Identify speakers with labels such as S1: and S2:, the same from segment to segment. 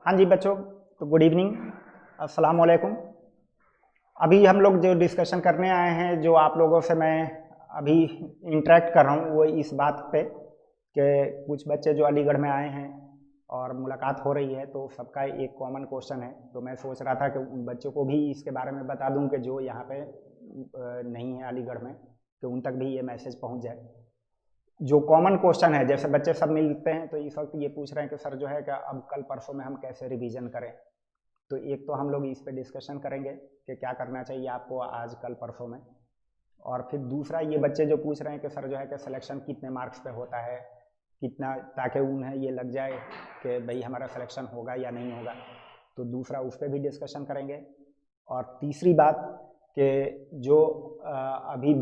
S1: हाँ जी बच्चों, तो गुड इवनिंग, अस्सलाम वालेकुम। अभी हम लोग जो डिस्कशन करने आए हैं, जो आप लोगों से मैं अभी इंटरेक्ट कर रहा हूँ, वो इस बात पे कि कुछ बच्चे जो अलीगढ़ में आए हैं और मुलाकात हो रही है, तो सबका एक कॉमन क्वेश्चन है। तो मैं सोच रहा था कि उन बच्चों को भी इसके बारे में बता दूं कि जो यहाँ पे नहीं है अलीगढ़ में, कि उन तक भी ये मैसेज पहुँच जाए। जो कॉमन क्वेश्चन है, जैसे बच्चे सब मिलते हैं तो इस वक्त ये पूछ रहे हैं कि सर जो है कि अब कल परसों में हम कैसे रिवीजन करें। तो एक तो हम लोग इस पे डिस्कशन करेंगे कि क्या करना चाहिए आपको आज कल परसों में। और फिर दूसरा ये बच्चे जो पूछ रहे हैं कि सर जो है कि सिलेक्शन कितने मार्क्स पे होता है, कितना, ताकि उन्हें ये लग जाए कि भाई हमारा सिलेक्शन होगा या नहीं होगा। तो दूसरा उस पर भी डिस्कशन करेंगे। और तीसरी बात कि जो अभी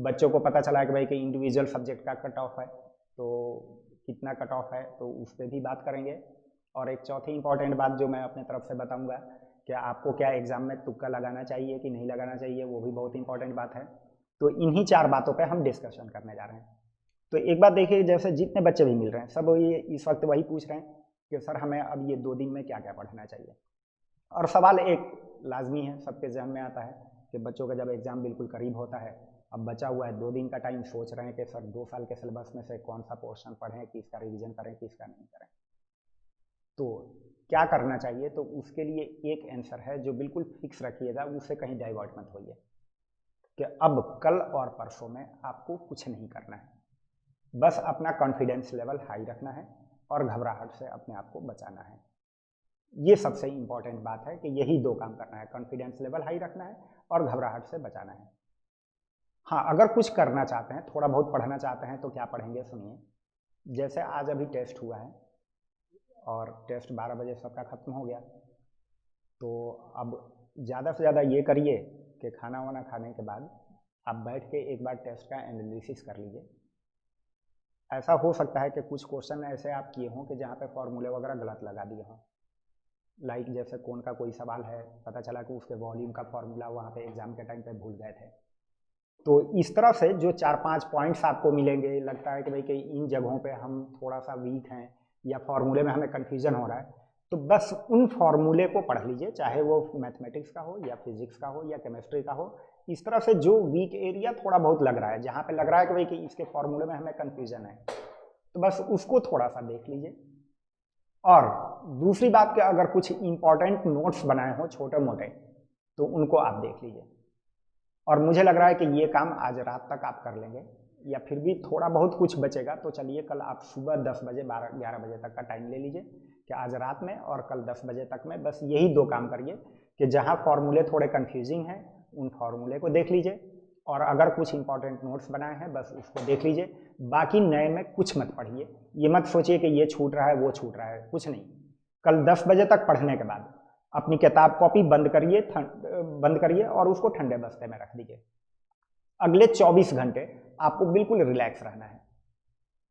S1: बच्चों को पता चला है कि भाई कि इंडिविजुअल सब्जेक्ट का कट ऑफ है, तो कितना कट ऑफ है, तो उस पर भी बात करेंगे। और एक चौथी इंपॉर्टेंट बात जो मैं अपने तरफ से बताऊंगा कि आपको क्या एग्ज़ाम में तुक्का लगाना चाहिए कि नहीं लगाना चाहिए, वो भी बहुत इंपॉर्टेंट बात है। तो इन्हीं चार बातों पे हम डिस्कशन करने जा रहे हैं। तो एक बात देखिए, जैसे जितने बच्चे भी मिल रहे हैं सब ये इस वक्त वही पूछ रहे हैं कि सर हमें अब ये 2 दिन में क्या क्या पढ़ना चाहिए। और सवाल एक लाजमी है, सबके जहन में आता है कि बच्चों का जब एग्ज़ाम बिल्कुल करीब होता है, अब बचा हुआ है 2 दिन का टाइम, सोच रहे हैं कि सर 2 साल के सिलेबस में से कौन सा पोर्शन पढ़ें, किसका रिवीजन करें, किसका नहीं करें। तो क्या करना चाहिए, तो उसके लिए एक आंसर है जो बिल्कुल फिक्स रखिएगा, उससे कहीं डाइवर्ट मत होइए, कि अब कल और परसों में आपको कुछ नहीं करना है, बस अपना कॉन्फिडेंस लेवल हाई रखना है और घबराहट से अपने आप को बचाना है। ये सबसे इंपॉर्टेंट बात है कि यही 2 काम करना है, कॉन्फिडेंस लेवल हाई रखना है और घबराहट से बचाना है। हाँ, अगर कुछ करना चाहते हैं, थोड़ा बहुत पढ़ना चाहते हैं, तो क्या पढ़ेंगे सुनिए। जैसे आज अभी टेस्ट हुआ है और टेस्ट 12 बजे सबका ख़त्म हो गया, तो अब ज़्यादा से ज़्यादा ये करिए कि खाना वाना खाने के बाद आप बैठ के एक बार टेस्ट का एनालिसिस कर लीजिए। ऐसा हो सकता है कि कुछ क्वेश्चन ऐसे आप किए हों कि जहाँ पे फॉर्मूले वगैरह गलत लगा दिए हों। लाइक जैसे कौन का कोई सवाल है, पता चला कि उसके वॉल्यूम का फॉर्मूला वहाँ पे एग्ज़ाम के टाइम पे भूल गए थे। तो इस तरह से जो 4-5 पॉइंट्स आपको मिलेंगे, लगता है कि भाई कि इन जगहों पे हम थोड़ा सा वीक हैं या फॉर्मूले में हमें कन्फ्यूजन हो रहा है, तो बस उन फॉर्मूले को पढ़ लीजिए, चाहे वो मैथमेटिक्स का हो या फिजिक्स का हो या केमिस्ट्री का हो। इस तरह से जो वीक एरिया थोड़ा बहुत लग रहा है, जहाँ पे लग रहा है कि भाई कि इसके फॉर्मूले में हमें कन्फ्यूजन है, तो बस उसको थोड़ा सा देख लीजिए। और दूसरी बात कि अगर कुछ इंपॉर्टेंट नोट्स बनाए हों छोटे मोटे, तो उनको आप देख लीजिए। और मुझे लग रहा है कि ये काम आज रात तक आप कर लेंगे, या फिर भी थोड़ा बहुत कुछ बचेगा तो चलिए कल आप सुबह 10 बजे 12-11 बजे तक का टाइम ले लीजिए कि आज रात में और कल 10 बजे तक में बस यही 2 काम करिए कि जहाँ फॉर्मूले थोड़े कन्फ्यूजिंग हैं उन फॉर्मूले को देख लीजिए, और अगर कुछ इंपॉर्टेंट नोट्स बनाए हैं बस उसको देख लीजिए। बाकी नए में कुछ मत पढ़िए, ये मत सोचिए कि ये छूट रहा है वो छूट रहा है, कुछ नहीं। कल 10 बजे तक पढ़ने के बाद अपनी किताब कॉपी बंद करिए और उसको ठंडे बस्ते में रख दीजिए। अगले 24 घंटे आपको बिल्कुल रिलैक्स रहना है,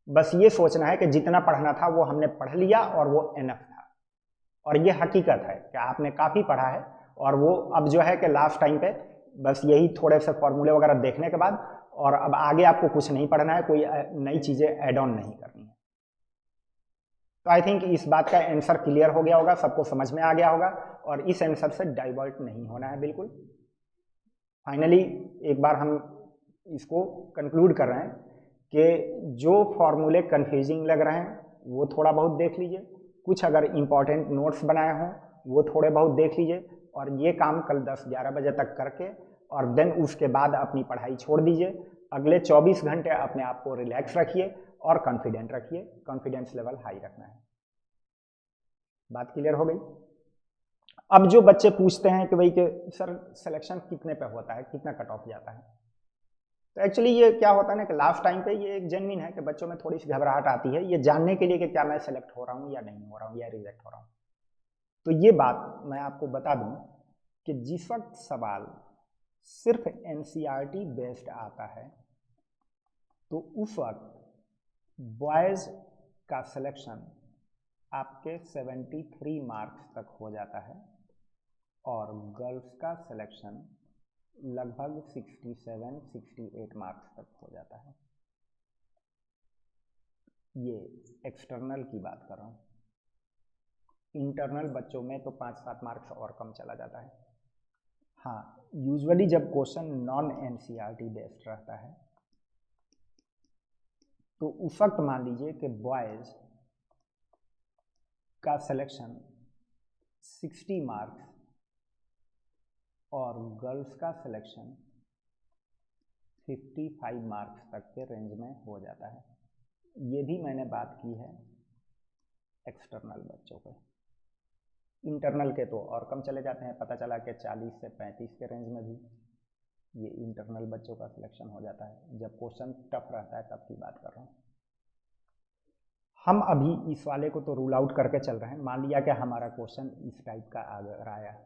S1: बस ये सोचना है कि जितना पढ़ना था वो हमने पढ़ लिया और वो इनफ था। और ये हकीकत है कि आपने काफ़ी पढ़ा है, और वो अब जो है कि लास्ट टाइम पे बस यही थोड़े से फॉर्मूले वगैरह देखने के बाद, और अब आगे आपको कुछ नहीं पढ़ना है, कोई नई चीज़ें ऐड ऑन नहीं करनी है। तो आई थिंक इस बात का आंसर क्लियर हो गया होगा, सबको समझ में आ गया होगा, और इस आंसर से डाइवर्ट नहीं होना है बिल्कुल। फाइनली एक बार हम इसको कंक्लूड कर रहे हैं कि जो फॉर्मूले कन्फ्यूजिंग लग रहे हैं वो थोड़ा बहुत देख लीजिए, कुछ अगर इंपॉर्टेंट नोट्स बनाए हों वो थोड़े बहुत देख लीजिए, और ये काम कल 10-11 बजे तक करके और देन उसके बाद अपनी पढ़ाई छोड़ दीजिए। अगले 24 घंटे अपने आप को रिलैक्स रखिए और कॉन्फिडेंट रखिए, कॉन्फिडेंस लेवल हाई रखना है। बात क्लियर हो गई। अब जो बच्चे पूछते हैं कि भाई कि सर सिलेक्शन कितने पे होता है, कितना कट ऑफ जाता है, तो एक्चुअली ये क्या होता है ना कि लास्ट टाइम पे ये एक जेन्युइन है कि बच्चों में थोड़ी सी घबराहट आती है ये जानने के लिए कि क्या मैं सेलेक्ट हो रहा हूँ या नहीं हो रहा हूँ या रिजेक्ट हो रहा हूँ। तो ये बात मैं आपको बता दूं कि जिस वक्त सवाल सिर्फ एनसीईआरटी बेस्ड आता है, तो उस वक्त बॉयज़ का सिलेक्शन आपके 73 मार्क्स तक हो जाता है और गर्ल्स का सिलेक्शन लगभग 67-68 मार्क्स तक हो जाता है। ये एक्सटर्नल की बात कर रहा हूँ। इंटरनल बच्चों में तो 5-7 मार्क्स और कम चला जाता है। हाँ, यूजुअली जब क्वेश्चन नॉन एनसीईआरटी बेस्ड रहता है तो उस वक्त मान लीजिए कि बॉयज़ का सिलेक्शन 60 मार्क्स और गर्ल्स का सिलेक्शन 55 मार्क्स तक के रेंज में हो जाता है। ये भी मैंने बात की है एक्सटर्नल बच्चों पे। इंटरनल के तो और कम चले जाते हैं, पता चला कि 40 से 35 के रेंज में भी ये इंटरनल बच्चों का सिलेक्शन हो जाता है। जब क्वेश्चन टफ रहता है तब की बात कर रहा हूँ। हम अभी इस वाले को तो रूल आउट करके चल रहे हैं। मान लिया कि हमारा क्वेश्चन इस टाइप का अगर आया,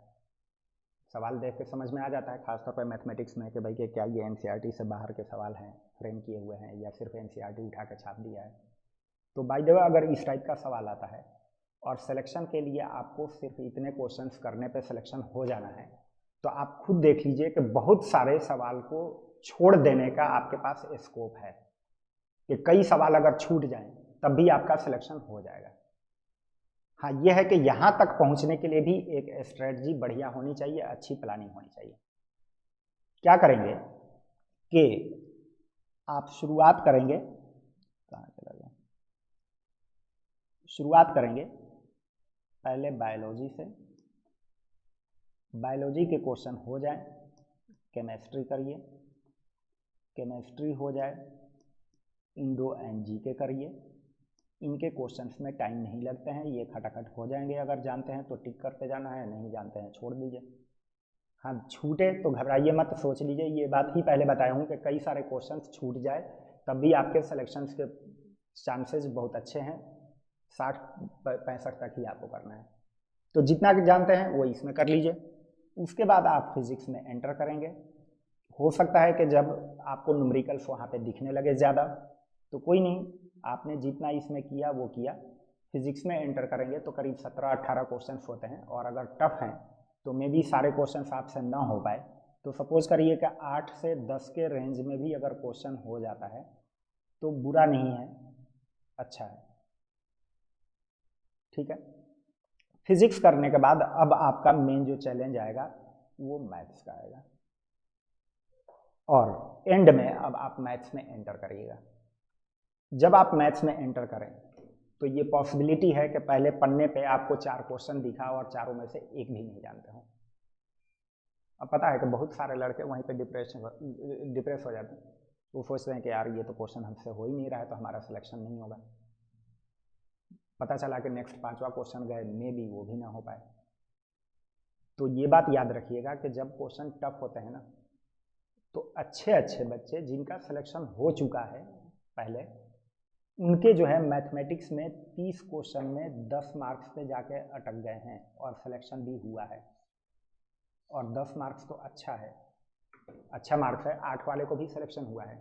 S1: सवाल देख के समझ में आ जाता है खासतौर पर मैथमेटिक्स में कि भाई कि क्या ये एनसीईआरटी से बाहर के सवाल हैं, फ्रेम किए हुए हैं, या सिर्फ एनसीईआरटी उठा के छाप दिया है। तो बाय द वे अगर इस टाइप का सवाल आता है और सिलेक्शन के लिए आपको सिर्फ इतने क्वेश्चंस करने पे सिलेक्शन हो जाना है, तो आप खुद देख लीजिए कि बहुत सारे सवाल को छोड़ देने का आपके पास स्कोप है कि कई सवाल अगर छूट जाएं तब भी आपका सिलेक्शन हो जाएगा। हाँ, यह है कि यहाँ तक पहुँचने के लिए भी एक स्ट्रेटजी बढ़िया होनी चाहिए, अच्छी प्लानिंग होनी चाहिए। क्या करेंगे कि आप शुरुआत करेंगे, कहाँ चला गया, शुरुआत करेंगे पहले बायोलॉजी से। बायोलॉजी के क्वेश्चन हो जाए, केमिस्ट्री करिए, केमिस्ट्री हो जाए, इंडो एंड जीके करिए। इनके क्वेश्चंस में टाइम नहीं लगते हैं, ये खटाखट हो जाएंगे। अगर जानते हैं तो टिक करते जाना है, नहीं जानते हैं छोड़ दीजिए। हाँ, छूटे तो घबराइए मत, सोच लीजिए। ये बात ही पहले बताया हूँ कि कई सारे क्वेश्चंस छूट जाए तब भी आपके सिलेक्शंस के चांसेस बहुत अच्छे हैं। 60-65 तक ही आपको करना है, तो जितना जानते हैं वो इसमें कर लीजिए। उसके बाद आप फिजिक्स में एंटर करेंगे। हो सकता है कि जब आपको न्यूमेरिकल्स वहाँ पे दिखने लगे ज़्यादा तो कोई नहीं, आपने जितना इसमें किया वो किया। फिजिक्स में एंटर करेंगे तो करीब 17-18 क्वेश्चंस होते हैं, और अगर टफ हैं तो मे भी सारे क्वेश्चंस आपसे ना हो पाए। तो सपोज करिए कि 8 से 10 के रेंज में भी अगर क्वेश्चन हो जाता है तो बुरा नहीं है, अच्छा है, ठीक है। फिजिक्स करने के बाद अब आपका मेन जो चैलेंज आएगा वो मैथ्स का आएगा, और एंड में अब आप मैथ्स में एंटर करिएगा। जब आप मैथ्स में एंटर करें तो ये पॉसिबिलिटी है कि पहले पन्ने पे आपको 4 क्वेश्चन दिखा और चारों में से एक भी नहीं जानते हो। अब पता है कि बहुत सारे लड़के वहीं पे डिप्रेस हो जाते हैं। वो सोचते हैं कि यार ये तो क्वेश्चन हमसे हो ही नहीं रहा है तो हमारा सिलेक्शन नहीं होगा। पता चला कि नेक्स्ट 5वां क्वेश्चन गए, मे भी वो भी ना हो पाए। तो ये बात याद रखिएगा कि जब क्वेश्चन टफ होते हैं ना तो अच्छे अच्छे बच्चे जिनका सिलेक्शन हो चुका है पहले, उनके जो है मैथमेटिक्स में 30 क्वेश्चन में 10 मार्क्स पे जाके अटक गए हैं और सिलेक्शन भी हुआ है। और 10 मार्क्स तो अच्छा है, अच्छा मार्क्स है। 8 वाले को भी सिलेक्शन हुआ है।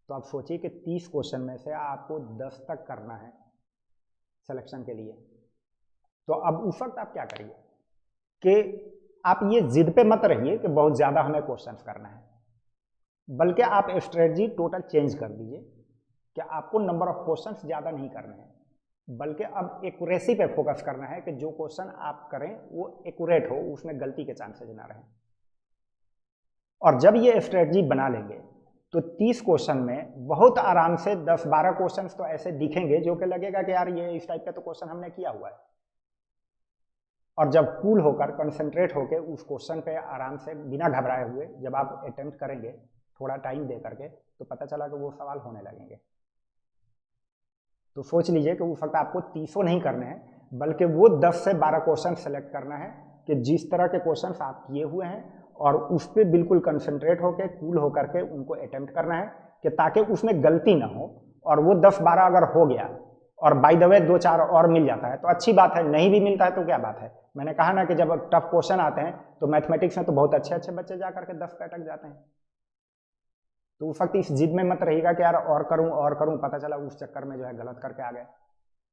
S1: तो आप सोचिए कि 30 क्वेश्चन में से आपको 10 तक करना है सिलेक्शन के लिए। तो अब उस वक्त आप क्या करिए कि आप ये जिद पे मत रहिए कि बहुत ज़्यादा हमें क्वेश्चंस करना है, बल्कि आप स्ट्रेटजी टोटल चेंज कर दीजिए कि आपको नंबर ऑफ क्वेश्चंस ज़्यादा नहीं करने हैं, बल्कि अब एक्यूरेसी पे फोकस करना है कि जो क्वेश्चन आप करें वो एक्यूरेट हो, उसमें गलती के चांसेस ना रहें। और जब ये स्ट्रेटजी बना लेंगे तो 30 क्वेश्चन में बहुत आराम से 10-12 क्वेश्चन तो ऐसे दिखेंगे जो कि लगेगा कि यार ये इस टाइप का तो क्वेश्चन हमने किया हुआ है। और जब कूल होकर कंसंट्रेट होकर उस क्वेश्चन पे आराम से बिना घबराए हुए जब आप अटेम्प्ट करेंगे थोड़ा टाइम दे करके, तो पता चला कि वो सवाल होने लगेंगे। तो सोच लीजिए कि उस वक्त आपको 30 नहीं करने हैं, बल्कि वो 10 से 12 क्वेश्चन सेलेक्ट करना है कि जिस तरह के क्वेश्चन आप किए हुए हैं और उस पर बिल्कुल कंसंट्रेट होकर कूल होकर के उनको अटेम्प्ट करना है कि ताकि उसमें गलती ना हो। और वो 10-12 अगर हो गया और बाय द वे 2-4 और मिल जाता है तो अच्छी बात है, नहीं भी मिलता है तो क्या बात है। मैंने कहा ना कि जब टफ क्वेश्चन आते हैं तो मैथमेटिक्स में तो बहुत अच्छे अच्छे बच्चे जा करके 10 पे अटक जाते हैं। तो उस वक्त इस जिद में मत रहिएगा कि यार और करूं, पता चला उस चक्कर में जो है गलत करके आ गए।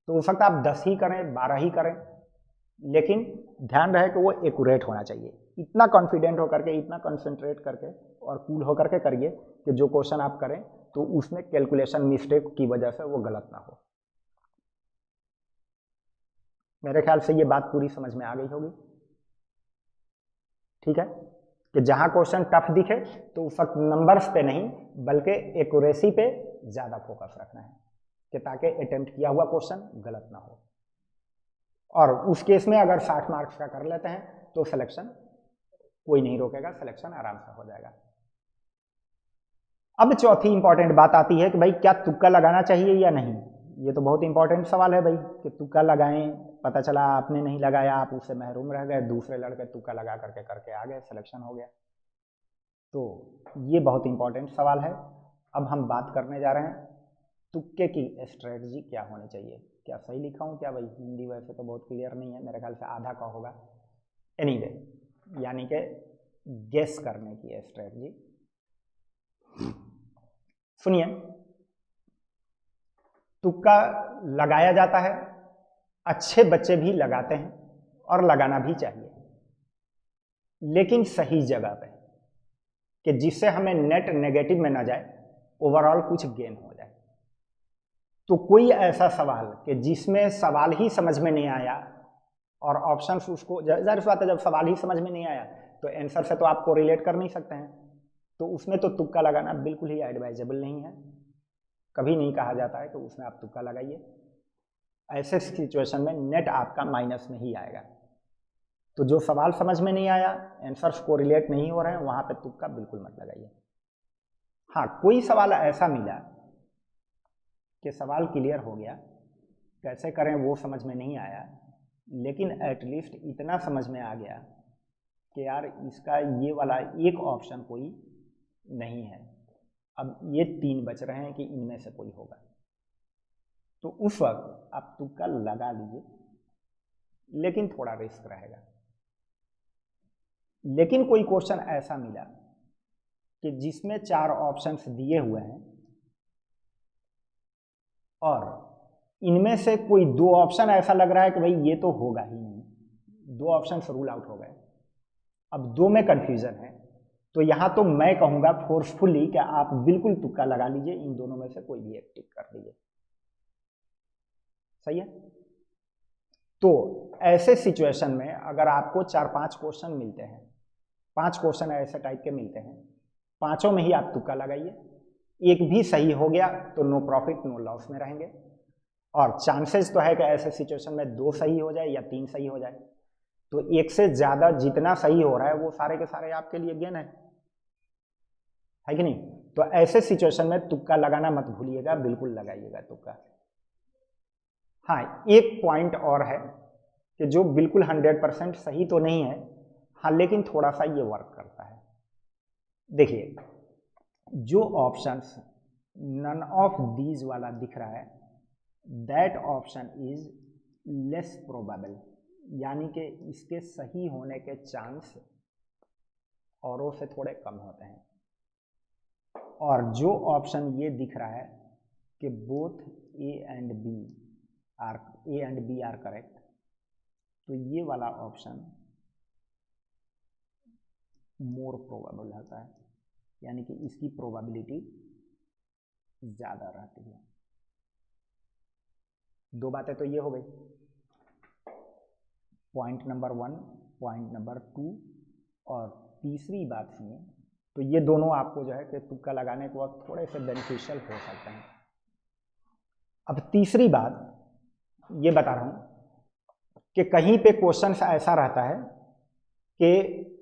S1: तो उस वक्त आप 10 ही करें, 12 ही करें, लेकिन ध्यान रहे कि वो एक्यूरेट होना चाहिए। इतना कॉन्फिडेंट होकर के, इतना कंसंट्रेट करके और कूल होकर के करिए कि जो क्वेश्चन आप करें तो उसमें कैलकुलेशन मिस्टेक की वजह से वो गलत ना हो। मेरे ख्याल से ये बात पूरी समझ में आ गई होगी। ठीक है, कि जहां क्वेश्चन टफ दिखे तो उस वक्त नंबर्स पे नहीं बल्कि एक्यूरेसी पे ज़्यादा फोकस रखना है, कि ताकि अटेम्प्ट किया हुआ क्वेश्चन गलत ना हो। और उस केस में अगर 60 मार्क्स का कर लेते हैं तो सिलेक्शन कोई नहीं रोकेगा, सिलेक्शन आराम से हो जाएगा। अब चौथी इंपॉर्टेंट बात आती है कि भाई क्या तुक्का लगाना चाहिए या नहीं। ये तो बहुत इंपॉर्टेंट सवाल है भाई, कि तुक्का लगाएं, पता चला आपने नहीं लगाया, आप उससे महरूम रह गए, दूसरे लड़के तुक्का लगा करके आ गए, सिलेक्शन हो गया। तो ये बहुत इंपॉर्टेंट सवाल है। अब हम बात करने जा रहे हैं तुक्के की स्ट्रेटजी क्या होनी चाहिए। क्या सही लिखा हूँ क्या भाई? हिंदी वैसे तो बहुत क्लियर नहीं है, मेरे ख्याल से आधा का होगा। एनीवे, यानी कि गेस करने की स्ट्रेटजी। सुनिए, तुक्का लगाया जाता है, अच्छे बच्चे भी लगाते हैं और लगाना भी चाहिए, लेकिन सही जगह पे, कि जिससे हमें नेट नेगेटिव में ना जाए, ओवरऑल कुछ गेन हो जाए। तो कोई ऐसा सवाल कि जिसमें सवाल ही समझ में नहीं आया और ऑप्शंस उसको, जाहिर सी बात है जब सवाल ही समझ में नहीं आया तो आंसर से तो आपको रिलेट कर नहीं सकते हैं, तो उसमें तो तुक्का लगाना बिल्कुल ही एडवाइजेबल नहीं है। कभी नहीं कहा जाता है कि उसमें आप तुक्का लगाइए। ऐसे सिचुएशन में नेट आपका माइनस में ही आएगा। तो जो सवाल समझ में नहीं आया, आंसर्स को रिलेट नहीं हो रहे हैं, वहां पे तुक्का बिल्कुल मत लगाइए। हाँ, कोई सवाल ऐसा मिला कि सवाल क्लियर हो गया, कैसे करें वो समझ में नहीं आया, लेकिन एटलीस्ट इतना समझ में आ गया कि यार इसका ये वाला एक ऑप्शन कोई नहीं है, अब ये 3 बच रहे हैं कि इनमें से कोई होगा, तो उस वक्त आप तुक्का लगा लीजिए, लेकिन थोड़ा रिस्क रहेगा। लेकिन कोई क्वेश्चन ऐसा मिला कि जिसमें 4 ऑप्शंस दिए हुए हैं और इनमें से कोई 2 ऑप्शन ऐसा लग रहा है कि भाई ये तो होगा ही नहीं, 2 ऑप्शन रूल आउट हो गए, अब 2 में कंफ्यूजन है, तो यहां तो मैं कहूंगा फोर्सफुली कि आप बिल्कुल तुक्का लगा लीजिए, इन दोनों में से कोई भी एक टिक कर लीजिए। सही है? तो ऐसे सिचुएशन में अगर आपको 4-5 क्वेश्चन मिलते हैं, 5 क्वेश्चन ऐसे टाइप के मिलते हैं, पांचों में ही आप तुक्का लगाइए। एक भी सही हो गया तो नो प्रॉफिट नो लॉस में रहेंगे, और चांसेस तो है कि ऐसे सिचुएशन में 2 सही हो जाए या 3 सही हो जाए, तो एक से ज्यादा जितना सही हो रहा है वो सारे के सारे आपके लिए गेन है कि नहीं? तो ऐसे सिचुएशन में तुक्का लगाना मत भूलिएगा, बिल्कुल लगाइएगा तुक्का। हाँ, एक पॉइंट और है कि जो बिल्कुल 100% सही तो नहीं है, हाँ, लेकिन थोड़ा सा ये वर्क करता है। देखिए, जो ऑप्शंस नन ऑफ दीज वाला दिख रहा है, that option is less probable, यानी कि इसके सही होने के चांस औरों से थोड़े कम होते हैं। और जो ऑप्शन ये दिख रहा है कि both A and B are correct, तो ये वाला ऑप्शन मोर प्रोबेबल होता है, यानी कि इसकी प्रोबेबिलिटी ज़्यादा रहती है। 2 बातें तो ये हो गई, पॉइंट नंबर 1, पॉइंट नंबर 2, और तीसरी बात सुनिए, तो ये दोनों आपको जो है कि तुक्का लगाने के वक्त थोड़े से बेनिफिशियल हो सकते हैं। अब तीसरी बात ये बता रहा हूं कि कहीं पे क्वेश्चन ऐसा रहता है कि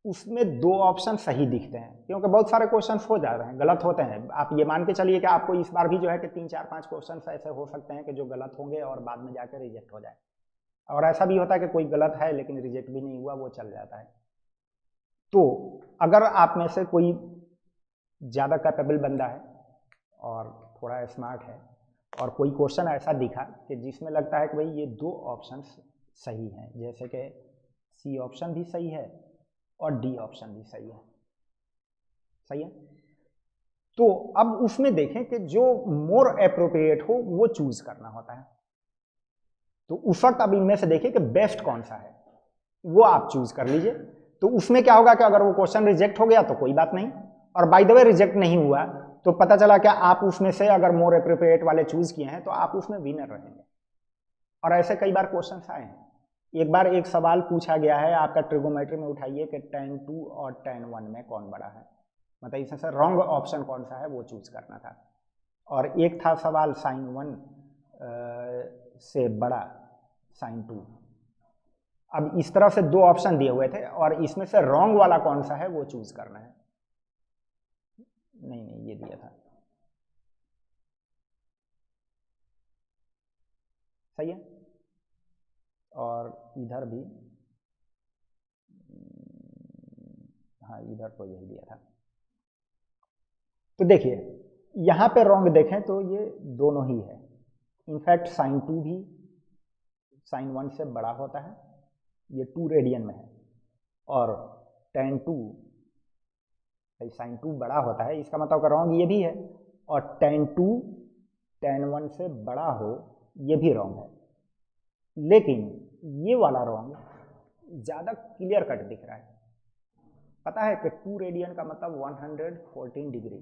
S1: उसमें 2 ऑप्शन सही दिखते हैं, क्योंकि बहुत सारे क्वेश्चंस हो जा रहे हैं, गलत होते हैं। आप ये मान के चलिए कि आपको इस बार भी जो है कि 3, 4, 5 क्वेश्चंस ऐसे हो सकते हैं कि जो गलत होंगे और बाद में जाकर रिजेक्ट हो जाए, और ऐसा भी होता है कि कोई गलत है लेकिन रिजेक्ट भी नहीं हुआ, वो चल जाता है। तो अगर आप में से कोई ज़्यादा कैपेबल बंदा है और थोड़ा स्मार्ट है और कोई क्वेश्चन ऐसा दिखा कि जिसमें लगता है कि भाई ये 2 ऑप्शंस सही हैं, जैसे कि सी ऑप्शन भी सही है और डी ऑप्शन भी सही है, सही है, तो अब उसमें देखें कि जो मोर एप्रोप्रिएट हो वो चूज करना होता है। तो उस वक्त अब इनमें से देखिए कि बेस्ट कौन सा है, वो आप चूज कर लीजिए। तो उसमें क्या होगा कि अगर वो क्वेश्चन रिजेक्ट हो गया तो कोई बात नहीं, और बाय द वे रिजेक्ट नहीं हुआ तो पता चला कि आप उसमें से अगर मोर एप्रोप्रिएट वाले चूज किए हैं तो आप उसमें विनर रहेंगे। और ऐसे कई बार क्वेश्चंस आए हैं। एक बार एक सवाल पूछा गया है आपका ट्रिगोमेट्री में, उठाइए कि tan 2 और tan 1 में कौन बड़ा है, मतलब इसमें से रॉन्ग ऑप्शन कौन सा है वो चूज करना था। और एक था सवाल sin 1 से बड़ा sin 2। अब इस तरह से दो ऑप्शन दिए हुए थे और इसमें से रॉन्ग वाला कौन सा है वो चूज करना है। नहीं ये दिया था, सही है। और इधर भी, हाँ इधर तो यही दिया था। तो देखिए यहाँ पे रॉन्ग देखें तो ये दोनों ही है। इनफैक्ट sin 2 भी sin 1 से बड़ा होता है, ये 2 रेडियन में है। और tan 2 भाई sin 2 बड़ा होता है, इसका मतलब रॉन्ग ये भी है। और tan 2 tan 1 से बड़ा हो, ये भी रॉन्ग है। लेकिन ये वाला रॉन्ग ज़्यादा क्लियर कट दिख रहा है। पता है कि 2 रेडियन का मतलब 114 डिग्री,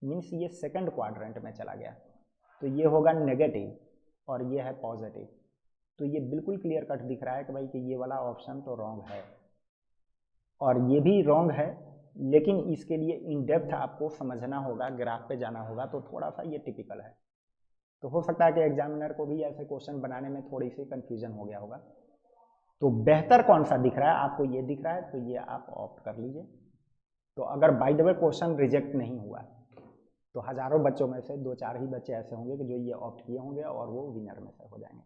S1: मीन्स ये सेकंड क्वाड्रेंट में चला गया, तो ये होगा नेगेटिव और ये है पॉजिटिव। तो ये बिल्कुल क्लियर कट दिख रहा है कि भाई कि ये वाला ऑप्शन तो रॉन्ग है। और ये भी रॉन्ग है, लेकिन इसके लिए इन डेप्थ आपको समझना होगा, ग्राफ पे जाना होगा, तो थोड़ा सा ये टिपिकल है। तो हो सकता है कि एग्जामिनर को भी ऐसे क्वेश्चन बनाने में थोड़ी सी कन्फ्यूजन हो गया होगा। तो बेहतर कौन सा दिख रहा है आपको, ये दिख रहा है, तो ये आप ऑप्ट कर लीजिए। तो अगर by the way question reject नहीं हुआ तो हज़ारों बच्चों में से 2-4 ही बच्चे ऐसे होंगे कि जो ये ऑप्ट किए होंगे और वो विनर में से हो जाएंगे।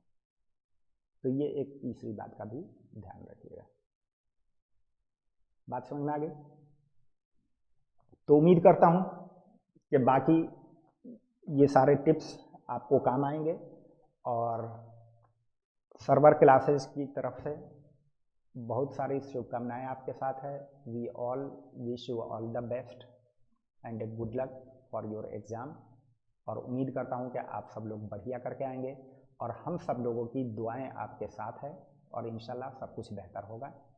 S1: तो ये एक तीसरी बात का भी ध्यान रखिएगा। बात समझ में आ गई? तो उम्मीद करता हूँ कि बाकी ये सारे टिप्स आपको काम आएंगे। और सर्वर क्लासेस की तरफ से बहुत सारी शुभकामनाएं आपके साथ है। We all wish you all the best and a good luck for your exam. और उम्मीद करता हूं कि आप सब लोग बढ़िया करके आएंगे और हम सब लोगों की दुआएं आपके साथ है और इंशाल्लाह सब कुछ बेहतर होगा।